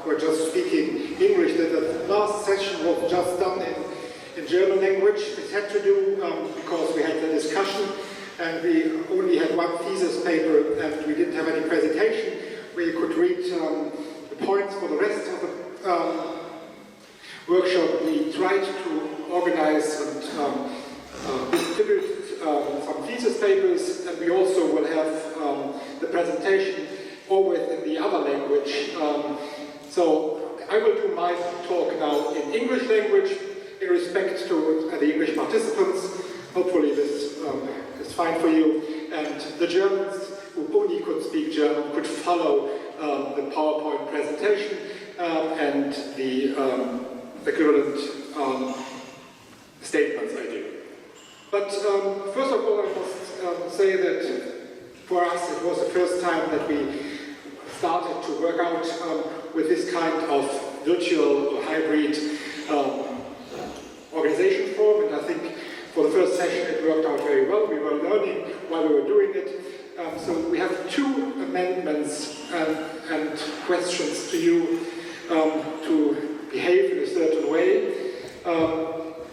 who are just speaking English, that the last session was just done in German language. It had to do because we had the discussion and we only had one thesis paper and we didn't have any presentation where you could read the points for the rest of the workshop. We tried to organize and distribute some thesis papers, and we also will have the presentation always in the other language. So I will do my talk now in English language in respect to the English participants. Hopefully this is fine for you. And the Germans who only could speak German could follow the PowerPoint presentation and the equivalent statements I do. But first of all, I must say that for us it was the first time that we started to work out with this kind of virtual or hybrid organization form, and I think for the first session it worked out very well. We were learning while we were doing it. So we have two amendments and questions to you to behave in a certain way.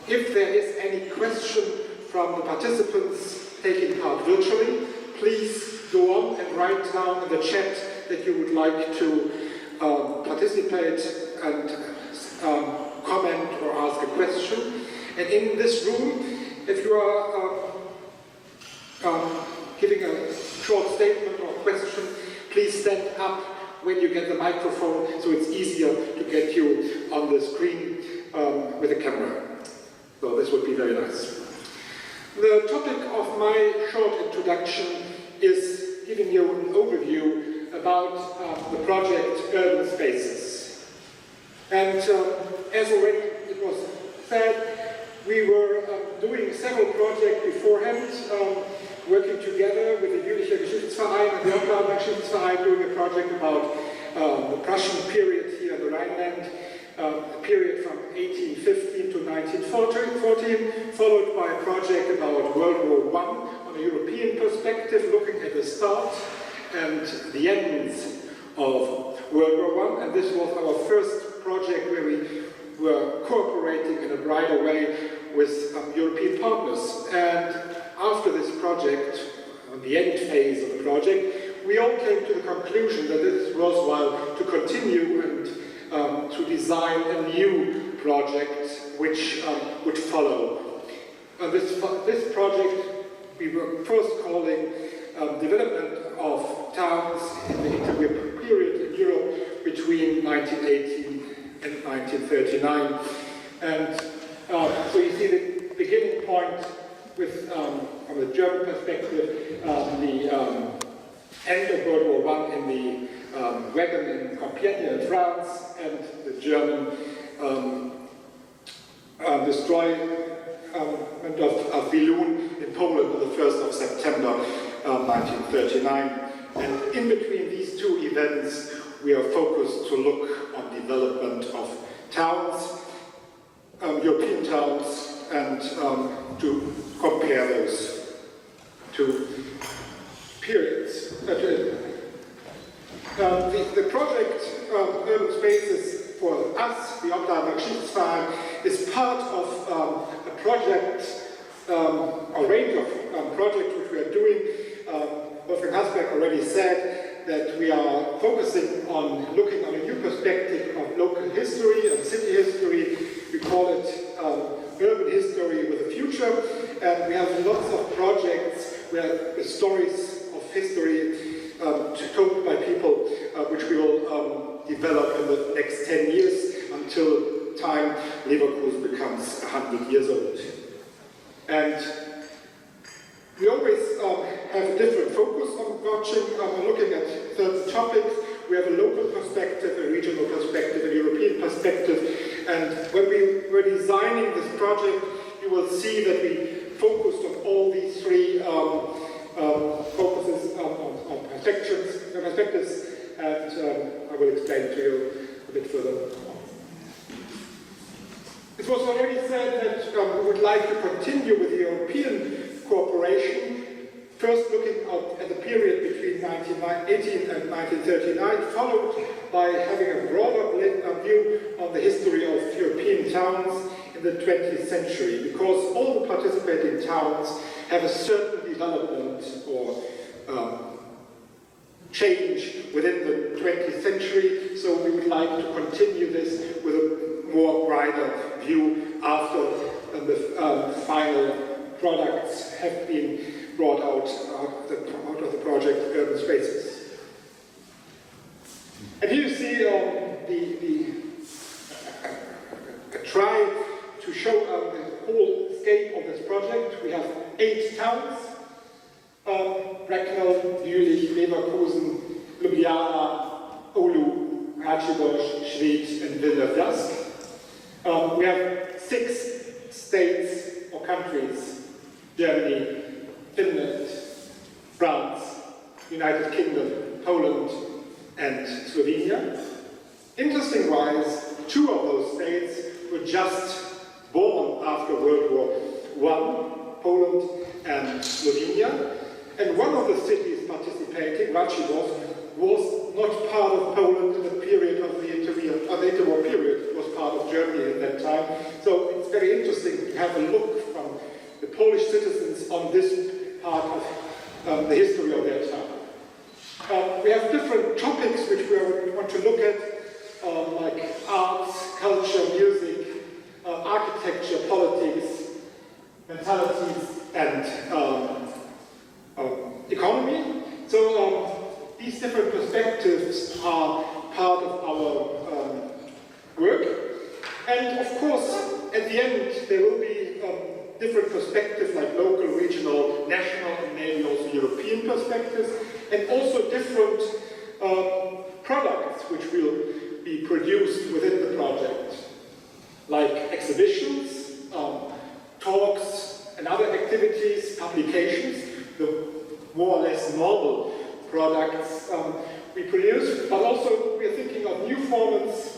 If there is any question from the participants taking part virtually, please go on and write down in the chat that you would like to participate and comment or ask a question. And in this room, if you are giving a short statement or question, please stand up when you get the microphone so it's easier to get you on the screen with a camera. So this would be very nice. The topic of my short introduction is giving you an overview about the project Urban Spaces. And as already it was said, we were doing several projects beforehand, working together with the Jülicher Geschichtsverein and the Oplader Geschichtsverein, doing a project about the Prussian period here in the Rhineland, a period from 1815 to 1914, followed by a project about World War I on a European perspective, looking at the start and the ends of World War I. And this was our first project where we were cooperating in a brighter way with European partners. And after this project, on the end phase of the project, we all came to the conclusion that it was worthwhile to continue and to design a new project which would follow. This project we were first calling Development of Towns in the Interwar period in Europe between 1918 and 1939. And so you see the beginning point with, from the German perspective, the end of World War I in the wagon in Compiègne in France, and the German destroyment of Wielun in Poland on the 1st of September 1939. And in between these two events, we are focused to look on development of towns, European towns, and to compare those two periods. The project Urban Spaces for us, the Oplader Geschichtsverein, is part of a project, a range of projects which we are doing. Wolfgang Hasberg already said that we are focusing on looking on a new perspective of local history and city history. We call it urban history with a future, and we have lots of projects where the stories of history told by people which we will develop in the next 10 years until time Leverkusen becomes 100 years old. And we always have a different focus on looking at certain topics. We have a local perspective, a regional perspective, a European perspective. And when we were designing this project, you will see that we focused on all these three focuses on perspectives, and I will explain to you a bit further on. It was already said that we would like to continue with the European cooperation, first looking at the period between 1918 and 1939, followed by having a broader view on the history of European towns in the 20th century, because all the participating towns have a certain development or change within the 20th century, so we would like to continue this with a more wider view after the final products have been brought out of the project Urban Spaces. And here you see a try to show the whole scope of this project. We have 8 towns: Bracknell, Jülich, Leverkusen, Ljubljana, Oulu, Racibórz, Schwedt, and Vilnius. We have 6 states or countries: Germany, Finland, France, United Kingdom, Poland, and Slovenia. Interesting-wise, 2 of those states were just born after World War I, Poland and Slovenia, and one of the cities participating, Racibórz, was not part of Poland in the period of the interwar period. It was part of Germany at that time. So it's very interesting to have a look from the Polish citizens on this part of the history of their town. We have different topics which we want to look at, like arts, culture, music, architecture, politics, mentalities, and economy. So these different perspectives are part of our work. And of course, at the end, there will be different perspectives like local, regional, national, and maybe also European perspectives, and also different products which will be produced within the project, like exhibitions, talks, and other activities, publications, the more or less normal products we produce, but also we are thinking of new formats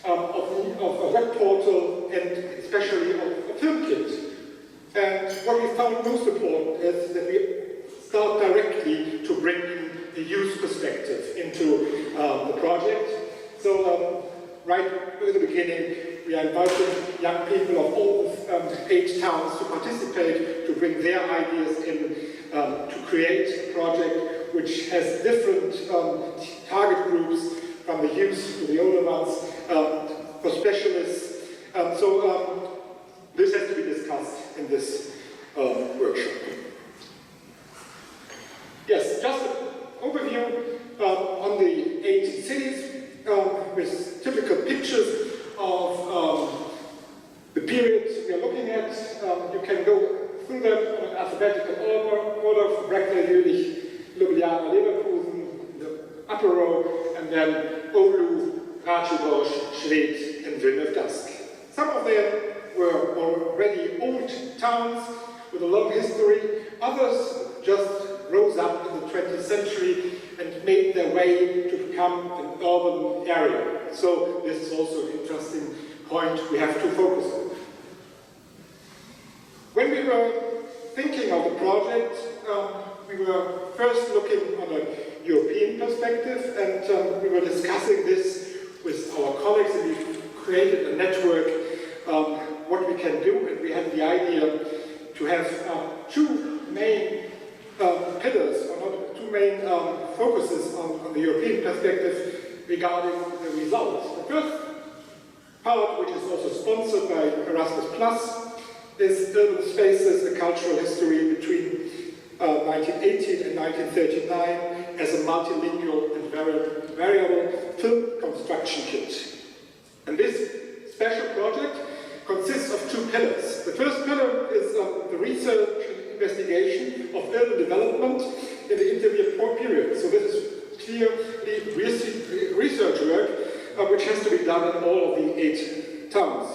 of a web portal and especially of a film kit. And what we found most important is that we start directly to bring in the youth perspective into the project. So right at the beginning, we are inviting young people of all 8 towns to participate, to bring their ideas in, to create a project which has different target groups, from the youth to the older ones, for specialists. This has to be discussed in this workshop. Yes, just an overview on the 8 cities with typical pictures of the periods we are looking at. You can go through them in an alphabetical order from Bracknell, Jülich, Ljubljana, Leverkusen, the upper row, and then Oulu, Racibórz, Schwedt, and Vilnius. Some of them were already old towns with a long history. Others just rose up in the 20th century and made their way to become an urban area. So this is also an interesting point we have to focus on. When we were thinking of the project, we were first looking on a European perspective, and we were discussing this with our colleagues, and we created a network what we can do, and we had the idea to have 2 main pillars, or not 2 main focuses on the European perspective regarding the results. The first part, which is also sponsored by Erasmus+, is Urban Spaces, a cultural history between 1918 and 1939 as a multilingual and variable film construction kit. And this special project consists of 2 pillars. The first pillar is the research and investigation of urban development in the intermediate period. So this is clearly research work which has to be done in all of the 8 towns.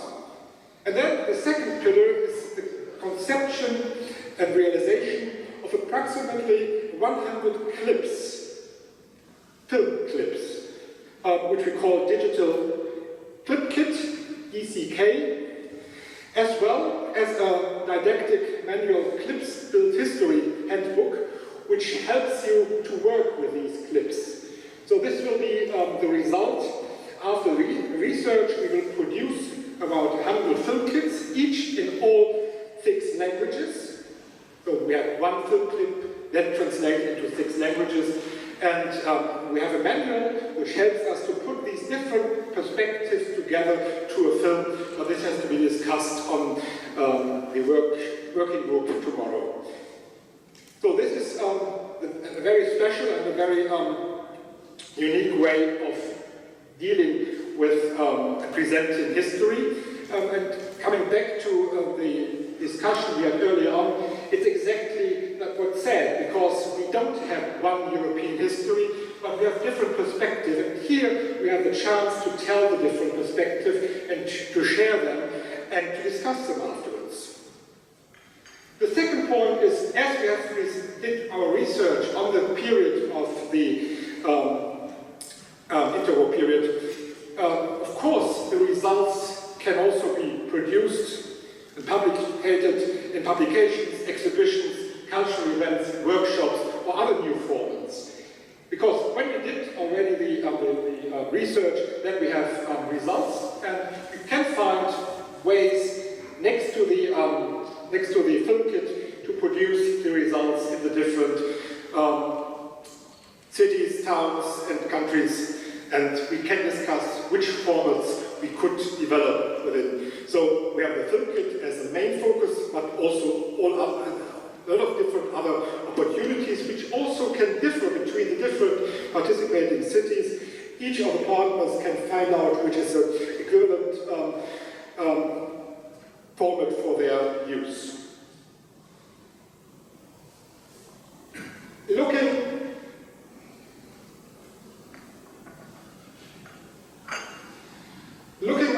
And then the second pillar is the conception and realization of approximately 100 clips, film clips, which we call Digital Clip Kit, DCK, as well as a didactic manual clips build history handbook, which helps you to work with these clips. So this will be the result after research, we will produce about 100 film kits, each in all 6 languages. So we have one film clip, then translated into 6 languages, and we have a manual which helps us to put these different perspectives together to a film, but this has to be discussed on the working group tomorrow. So this is a very special and a very unique way of dealing with presenting history. And coming back to the discussion we had earlier on, it's exactly what's said, because we don't have one European history, but we have different perspectives. And here we have the chance to tell the different perspectives and to share them and to discuss them afterwards. The second point is, as we have did our research on the period of the interwar period, of course the results can also be produced and publicated in publications, exhibitions, cultural events, workshops, or other new formats. Because when we did already the research, then we have results, and you can find ways next to the film kit to produce the results in the different cities, towns, and countries, and we can discuss which formats we could develop within. So we have the film kit as the main focus, but also a lot of different other opportunities which also can differ between the different participating cities. Each of the partners can find out which is the equivalent format for their use. Looking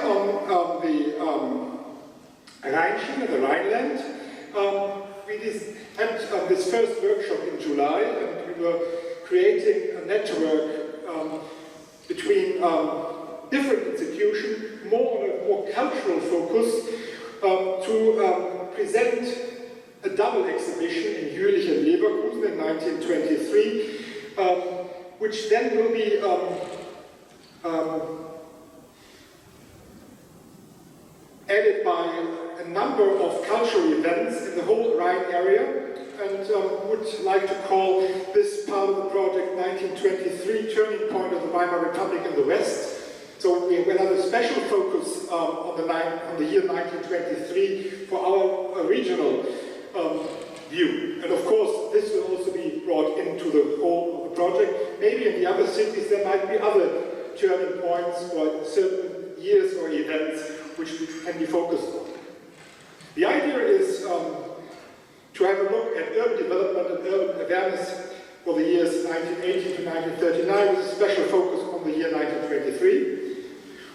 on the Rheinschiene, the Rhineland, we had this first workshop in July, and we were creating a network between different institutions, more on a more cultural focus, to present a double exhibition in Jülich and Leverkusen in 1923, which then will be added by a number of cultural events in the whole Rhine area, and would like to call this part of the project 1923 Turning Point of the Weimar Republic in the West. So we will have a special focus on the year 1923 for our regional view. And of course, this will also be brought into the whole of the project. Maybe in the other cities there might be other turning points or certain years or events which can be focused on. The idea is to have a look at urban development and urban awareness for the years 1918 to 1939 with a special focus on the year 1923.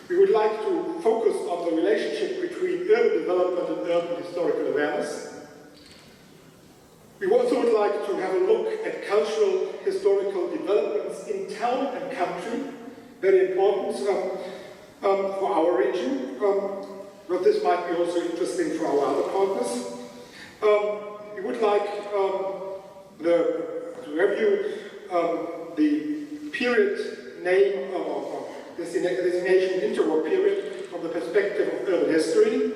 We would like to focus on the relationship between urban development and urban historical awareness. We also would like to have a look at cultural historical developments in town and country, very important for our region, but this might be also interesting for our other partners. We would like to review the period name of designation interwar period from the perspective of urban history.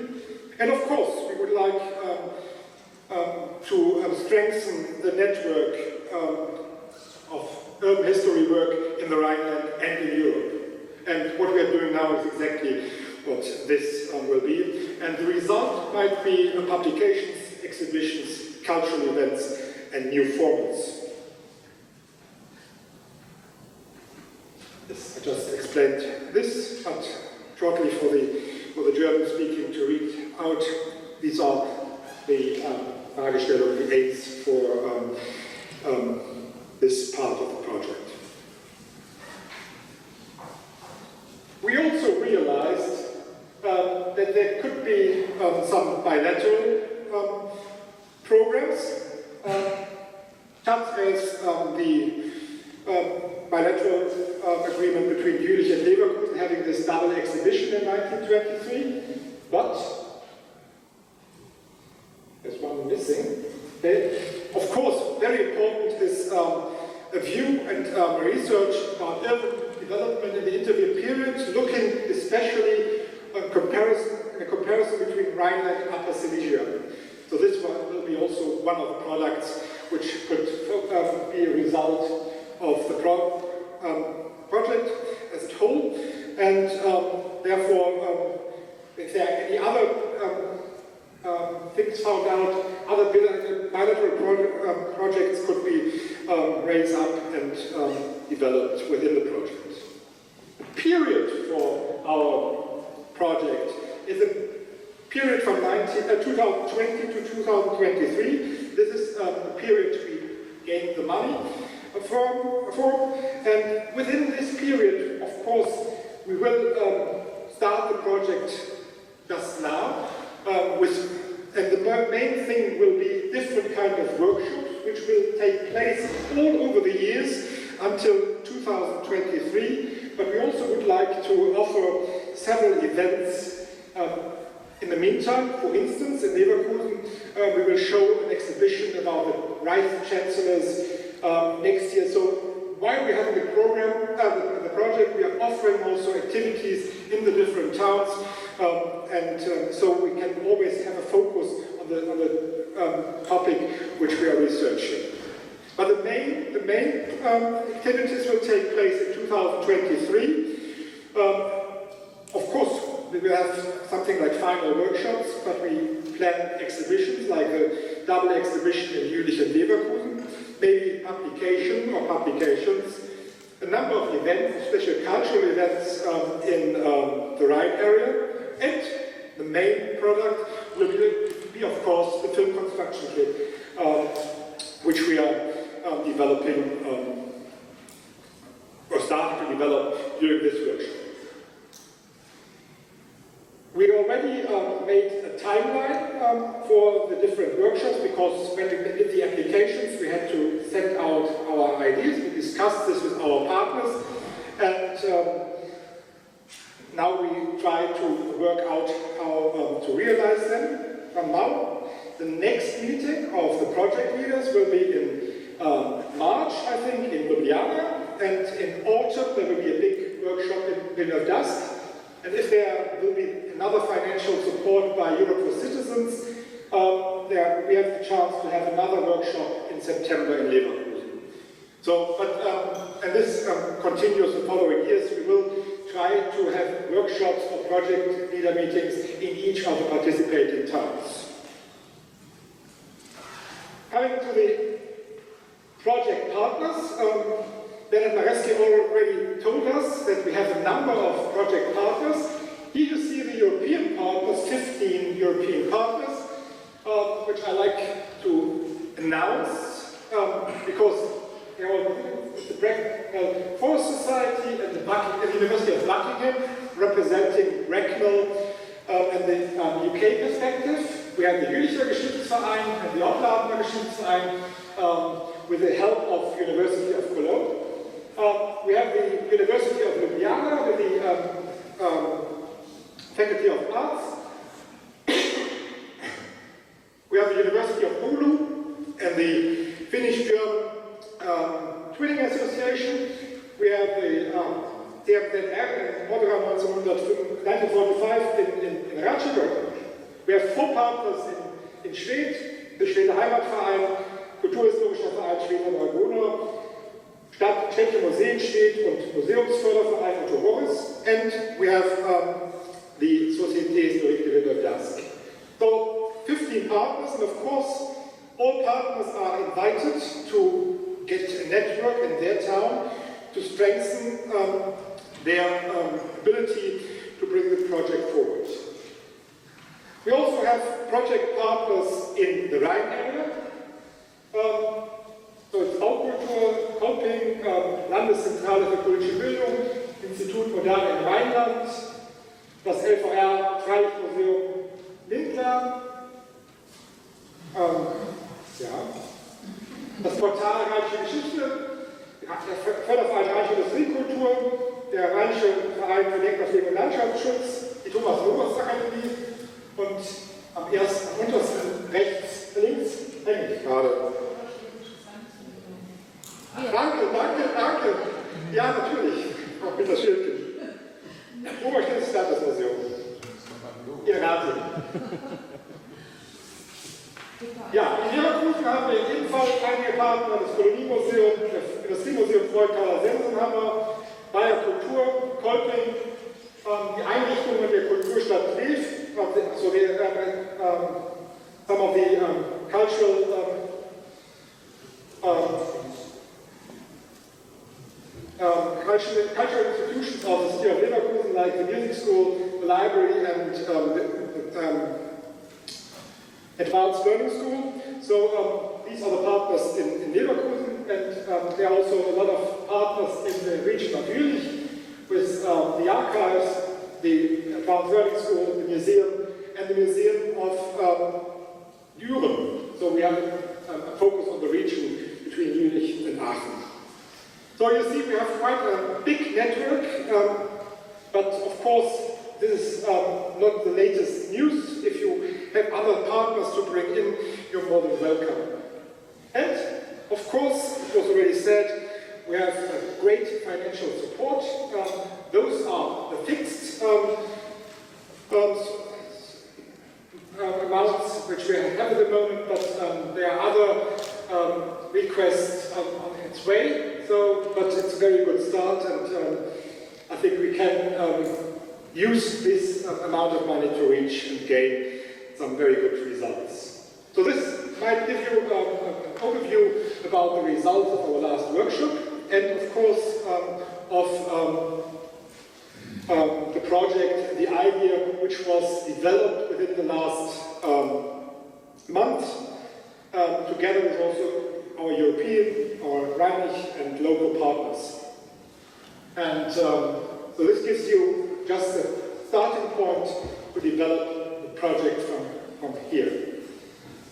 And of course, we would like to strengthen the network of urban history work in the Rhineland and in Europe. And what we are doing now is exactly what this will be. And the result might be publications, exhibitions, cultural events, and new formats. Yes, I just explained this, but shortly for the German-speaking to read out. These are the Fragestellungen, the aids for this part of the project. We also realized that there could be some bilateral programs, such as the bilateral agreement between Jülich and Leverkusen having this double exhibition in 1923, but there's one missing. Of course, very important is a view and research about urban development in the intervening period, looking especially in a comparison between Rhineland and Upper Silesia. So this one will be also one of the products which could be a result of the project as a whole. And therefore, if there are any other things found out, other bilateral projects could be raised up and developed within the project. The period for our project is a period from 2020 to 2023. This is the period we gained the money for. And within this period, of course, we will start the project just now. And the main thing will be different kind of workshops, which will take place all over the years until 2023. But we also would like to offer several events in the meantime. For instance, in Leverkusen, we will show an exhibition about the Reich Chancellors next year. So while we're having the program, the project, we are offering also activities in the different towns, so we can always have a focus on the topic which we are researching. But the main activities will take place in 2023. Of course, we will have something like final workshops, but we plan exhibitions like a double exhibition in Jülich and Leverkusen, maybe publication or publications, a number of events, especially cultural events in the Rhine area, and the main product will be of course, the film construction kit, which we are developing or starting to develop during this workshop. We already made a timeline for the different workshops, because when we did the applications, we had to send out our ideas. We discussed this with our partners, and now we try to work out how to realize them. From now, the next meeting of the project leaders will be in March, I think, in Ljubljana, and in autumn there will be a big workshop in Vilnius. And if there will be another financial support by Europe for Citizens, we have the chance to have another workshop in September in Leverkusen. So, and this continues the following years. We will try to have workshops or project leader meetings in each of the participating towns. Coming to the project partners, Bernard Mareski already told us that we have a number of project partners. Here you see the European partners, 15 European partners, which I like to announce, because they are the Bracknell Forest Society and the University of Buckingham, representing Bracknell and the UK perspective. We have the Jülicher Geschichtsverein and the Opladener Geschichtsverein with the help of University of Cologne. We have the University of Ljubljana with the Faculty of Arts. We have the University of Oulu and the Finnish-German Twinning Association. We have the DMZR in Modera 1945 in Ratschegau. We have 4 partners in Schwedt, the Schweder Heimatverein, Kulturhistorischer Verein Schweder Dragoner, Städtische Museen Schwedt und Museumsförderverein Otto Morris, and we have the Société Historique de Villeneuve-d'Ascq. So 15 partners, and of course all partners are invited to get a network in their town to strengthen their ability to bring the project forward. We also have project partners in the Rhine area. So it's Baukultur, Koping, Landeszentrale für politische Bildung, Institut Moderne im Rheinland, das LVR Freilichtmuseum Lindlar, das Portal Rheinische Geschichte, der Förderverein Rheinische Industriekultur, der Rheinische Verein für Denkmalpflege und Landschaftsschutz, die Thomas-Roberts-Akademie und am untersten rechts, links, hänge ich gerade. Danke. Ja, natürlich. fertig. Ja, in Leverkusen haben wir ebenfalls einige Partner, das Koloniemuseum, das Industriemuseum Freud-Karl-Sensen haben wir, Bayer Kultur, Kolping, die Einrichtungen der Kulturstadt Wilf, also some of the cultural institutions of the city of Leverkusen, like the music school, the library, and the advanced learning school. So these are the partners in Leverkusen, and there are also a lot of partners in the region of Jülich, with the archives, the advanced learning school, the museum, and the museum of Düren. So we have a focus on the region between Jülich and Aachen. So you see, we have quite a big network, but of course, this is not the latest news. If you have other partners to bring in, you're more than welcome. And of course, it was already said, we have great financial support. Those are the fixed amounts which we have at the moment, but there are other requests on its way. But it's a very good start, and I think we can use this amount of money to reach and gain some very good results. So this might give you an overview about the results of our last workshop, and of course of the project, the idea which was developed within the last month, together with also our European, our Rheinland and local partners. And so this gives you just a starting point to develop the project from here.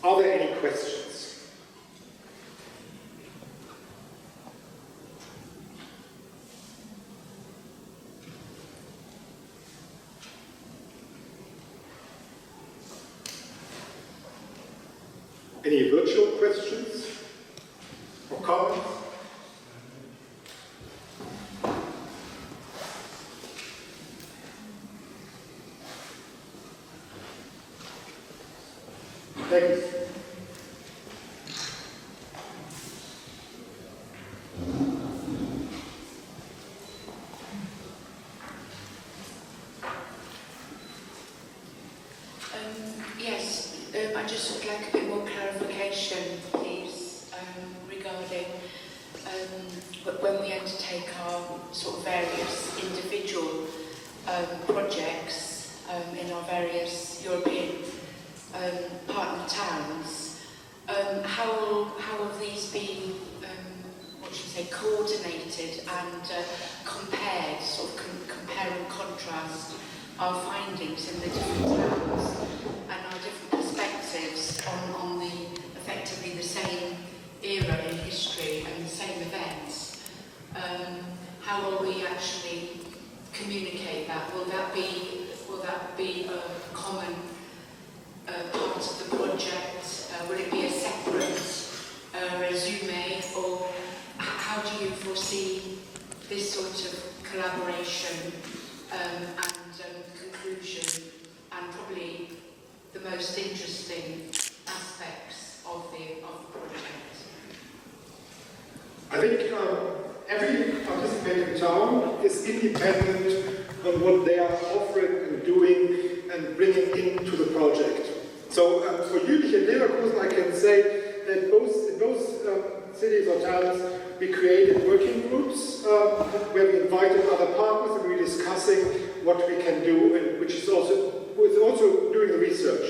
Are there any questions? Any virtual questions or comments? Thanks. Yes, I just would like a bit more clarification, please, regarding when we undertake our sort of various individual projects in our various European partner towns, how have these been, what should I say, coordinated and compared, sort of compare and contrast our findings in the different towns and our different perspectives on the effectively the same era in history and the same events? How will we actually communicate that? Will that be a common part of the project? Will it be a separate resume, or how do you foresee this sort of collaboration and conclusion, and probably the most interesting aspects of the project? I think every participating town is independent on what they are offering and doing and bringing into the project. So for Jülich and Leverkusen, I can say that in both cities or towns, we created working groups where we invited other partners and we were discussing what we can do, and which is also doing the research.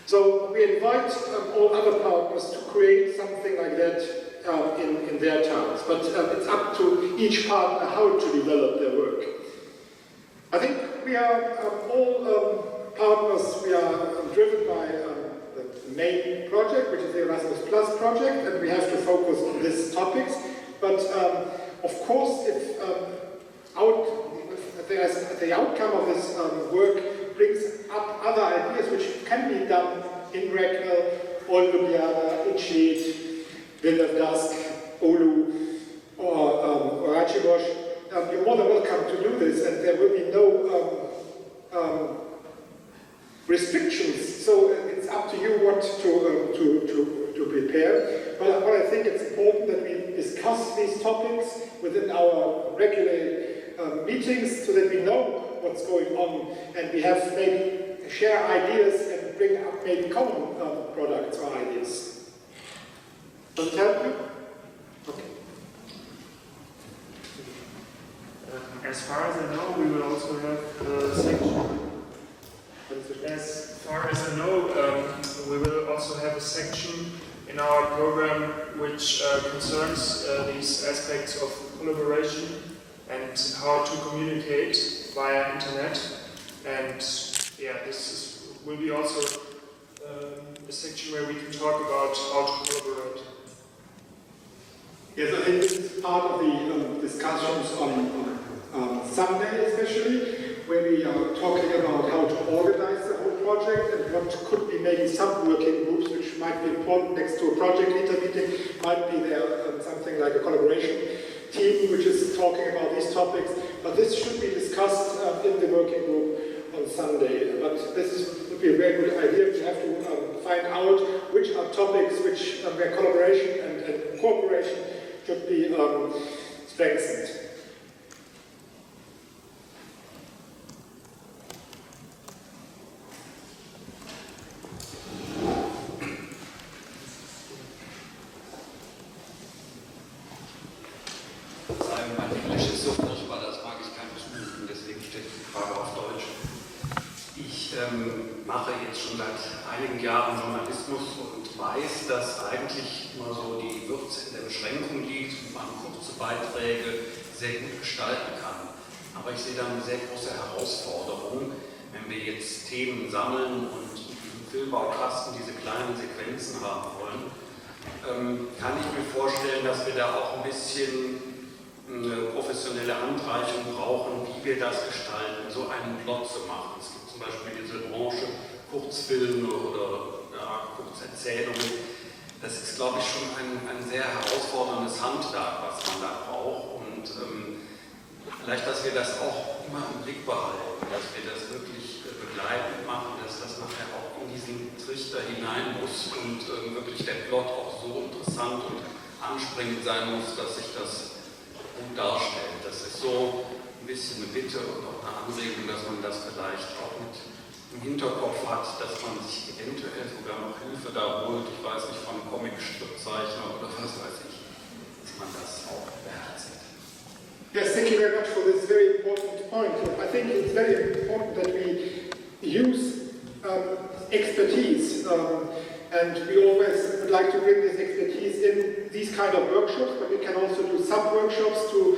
So we invite all other partners to create something like that in their towns, but it's up to each partner how to develop their work. I think we are all partners, we are driven by the main project, which is the Erasmus Plus project, and we have to focus on these topics. But of course, if the outcome of this work brings up other ideas which can be done in Bracknell, or Ljubljana, in Schwedt, Vilnius, Oulu, or Racibórz, you're more than welcome to do this, and there will be no restrictions, so it's up to you what to prepare. But I think it's important that we discuss these topics within our regular meetings so that we know what's going on and we have maybe share ideas and bring up maybe common products or ideas. Does it help you? Okay. As far as I know, we will also have a section. As far as I know, we will also have a section in our program which concerns these aspects of collaboration and how to communicate via internet. And yeah, will be also a section where we can talk about how to collaborate. Yes, I think this is part of the discussions on Sunday especially, where we are talking about how to organize the whole project and what could be maybe some working groups which might be important next to a project leader meeting, might be there something like a collaboration team which is talking about these topics, but this should be discussed in the working group on Sunday. But this would be a very good idea. We have to find out which are topics where collaboration and cooperation should be strengthened. Mein Englisch ist so furchtbar, das mag ich kein Versuchen, deswegen stelle ich die Frage auf Deutsch. Ich mache jetzt schon seit einigen Jahren Journalismus und weiß, dass eigentlich immer so die Würze in der Beschränkung liegt und man kurze Beiträge sehr gut gestalten kann. Aber ich sehe da eine sehr große Herausforderung, wenn wir jetzt Themen sammeln und in diesem Filmbaukasten diese kleinen Sequenzen haben wollen, kann ich mir vorstellen, dass wir da auch ein bisschen eine professionelle Handreichung brauchen, wie wir das gestalten, so einen Plot zu machen. Es gibt zum Beispiel diese Branche Kurzfilme oder ja, Kurzerzählungen. Das ist, glaube ich, schon ein sehr herausforderndes Handwerk, was man da braucht. Und vielleicht, dass wir das auch immer im Blick behalten, dass wir das wirklich begleitend machen, dass das nachher auch in diesen Trichter hinein muss und wirklich der Plot auch so interessant und anspringend sein muss, dass sich das gut darstellt. Das ist so ein bisschen eine Bitte und auch eine Anregung, dass man das vielleicht auch mit im Hinterkopf hat, dass man sich eventuell sogar noch Hilfe da holt, ich weiß nicht, von Comic-Stripzeichner oder was weiß ich, dass man das auch beherzigt. Yes, thank you very much for this very important point. I think it's very important that we use expertise and we always would like to bring this expertise in these kind of workshops, but we can also do sub-workshops to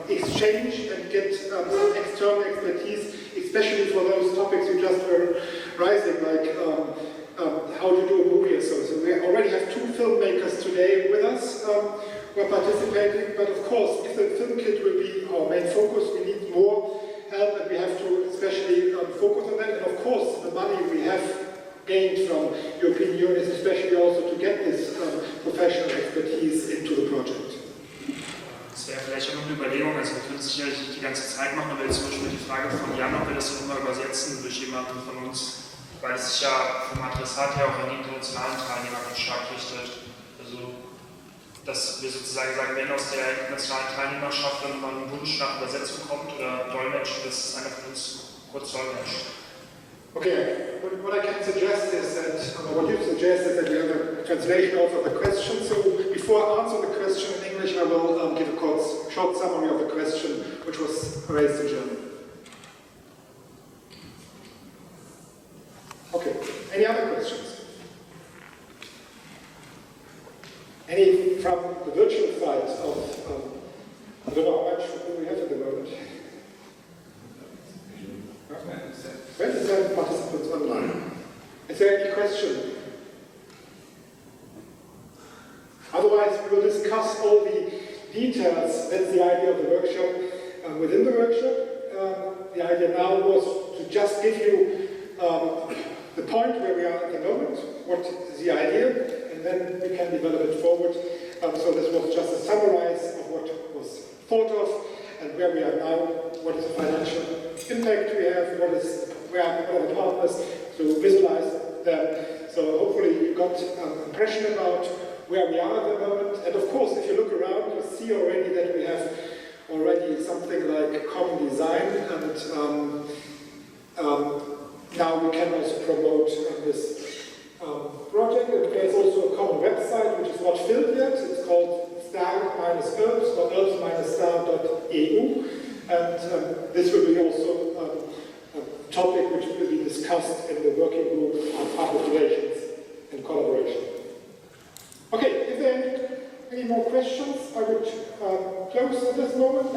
exchange and get some external expertise, especially for those topics you just were raising, like how to do a movie or so. So we already have 2 filmmakers today with us who are participating, but of course, if the film kit will be our main focus, we need more help and we have to especially focus on that. And of course, the money we have gained from European Union is especially also to get this professional expertise into the project. Das wäre vielleicht auch noch eine Überlegung, also wir können es sicherlich nicht die ganze Zeit machen, aber jetzt zum Beispiel die Frage von Jan, ob wir das auch immer übersetzen durch jemanden von uns, weil es sich ja vom Adressat her auch an die internationalen Teilnehmer ganz stark richtet. Also, dass wir sozusagen sagen, wenn aus der internationalen Teilnehmerschaft dann mal ein Wunsch nach Übersetzung kommt oder Dolmetschen, dass einer von uns kurz dolmetscht. Okay, what I can suggest is that, what you suggest is that we have a translation of the question. So before I answer the question in English, I will give a short summary of the question which was raised in German. Okay, any other questions? Any from the virtual side of, I don't know how much do we have at the moment? 27 participants online. Is there any question? Otherwise, we will discuss all the details. That's the idea of the workshop. Within the workshop, the idea now was to just give you the point where we are at the moment, what is the idea, and then we can develop it forward. So this was just a summarize of what was thought of and where we are now, what is the financial impact we have, where the partners to visualize them. So hopefully you got an impression about where we are at the moment. And of course, if you look around, you see already that we have already something like a common design, and now we can also promote this project. And there's also a common website which is not filled yet. It's called star-herbs.herbs-star.eu, and this will be also a topic which will be discussed in the working group on public relations and collaboration. Okay, if there are any more questions, I would close at this moment.